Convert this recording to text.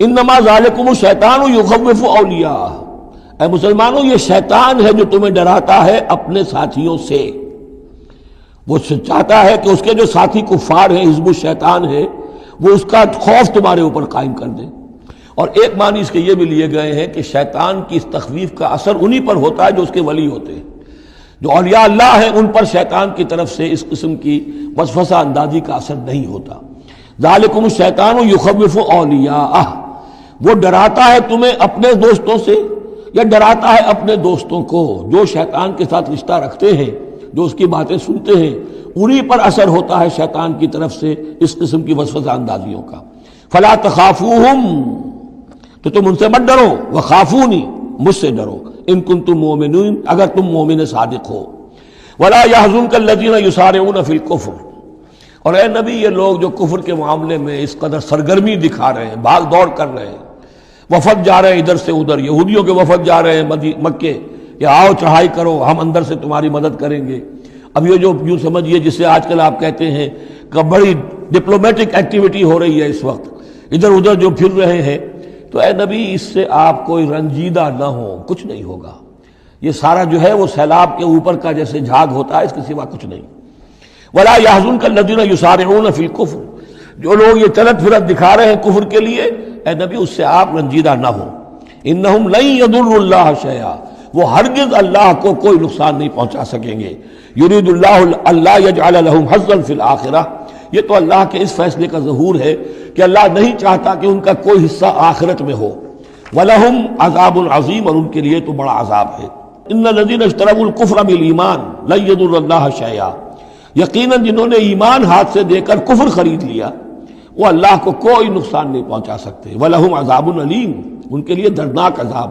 انما ذالکم الشیطان یخوف اولیاء، اے مسلمانوں یہ شیطان ہے جو تمہیں ڈراتا ہے اپنے ساتھیوں سے۔ وہ چاہتا ہے کہ اس کے جو ساتھی کفار ہیں، حزب الشیطان ہے، وہ اس کا خوف تمہارے اوپر قائم کر دیں۔ اور ایک معنی اس کے یہ بھی لیے گئے ہیں کہ شیطان کی اس تخویف کا اثر انہی پر ہوتا ہے جو اس کے ولی ہوتے ہیں۔ جو اولیاء اللہ ہیں ان پر شیطان کی طرف سے اس قسم کی وسوسہ اندازی کا اثر نہیں ہوتا۔ ذالکم الشیطان یخوف اولیاءہ، وہ ڈراتا ہے تمہیں اپنے دوستوں سے، یا ڈراتا ہے اپنے دوستوں کو جو شیطان کے ساتھ رشتہ رکھتے ہیں، جو اس کی باتیں سنتے ہیں، انہی پر اثر ہوتا ہے شیطان کی طرف سے اس قسم کی وسوسہ اندازیوں کا۔ فلا تخافوہم، تو تم ان سے مت ڈرو، وخافونی، مجھ سے ڈرو، ان کنتم مؤمنین، اگر تم مومن صادق ہو۔ ولا يحزنک الذین یسارعون فی الکفر، اور اے نبی یہ لوگ جو کفر کے معاملے میں اس قدر سرگرمی دکھا رہے ہیں، بھاگ دوڑ کر رہے ہیں، وفد جا رہے ہیں ادھر سے ادھر، یہودیوں کے وفد جا رہے ہیں مکے کہ آؤ چڑھائی کرو، ہم اندر سے تمہاری مدد کریں گے۔ اب یہ جو یوں سمجھیے جسے آج کل آپ کہتے ہیں کہ بڑی ڈپلومیٹک ایکٹیویٹی ہو رہی ہے اس وقت، ادھر ادھر جو پھر رہے ہیں، تو اے نبی اس سے آپ کوئی رنجیدہ نہ ہو، کچھ نہیں ہوگا۔ یہ سارا جو ہے وہ سیلاب کے اوپر کا جیسے جھاگ ہوتا ہے، اس کے سوا کچھ نہیں۔ ولا يحزنک الذین یسارعون فی الکفر، جو لوگ یہ چلت پھرت دکھا رہے ہیں کفر کے لیے، اے نبی اس سے آپ رنجیدہ نہ ہو۔ انہم لن یضروا اللہ شیئا، وہ ہرگز اللہ کو کوئی نقصان نہیں پہنچا سکیں گے۔ یرید اللہ اللہ یجعل لہم حظا فی الآخرہ، یہ تو اللہ کے اس فیصلے کا ظہور ہے کہ اللہ نہیں چاہتا کہ ان کا کوئی حصہ آخرت میں ہو۔ وَلَهُمْ عَذَابٌ عَظِيمٌ، اور ان کے لیے تو بڑا عذاب ہے۔ إِنَّ الَّذِينَ اشْتَرَوُا الْكُفْرَ بِالْإِيمَانِ لَن يَضُرُّوا اللَّهَ شَيْئًا، یقیناً جنہوں نے ایمان ہاتھ سے دے کر کفر خرید لیا، وہ اللہ کو کوئی نقصان نہیں پہنچا سکتے۔ وَلَهُمْ عَذَابٌ أَلِيمٌ، ان کے لیے دردناک عذاب۔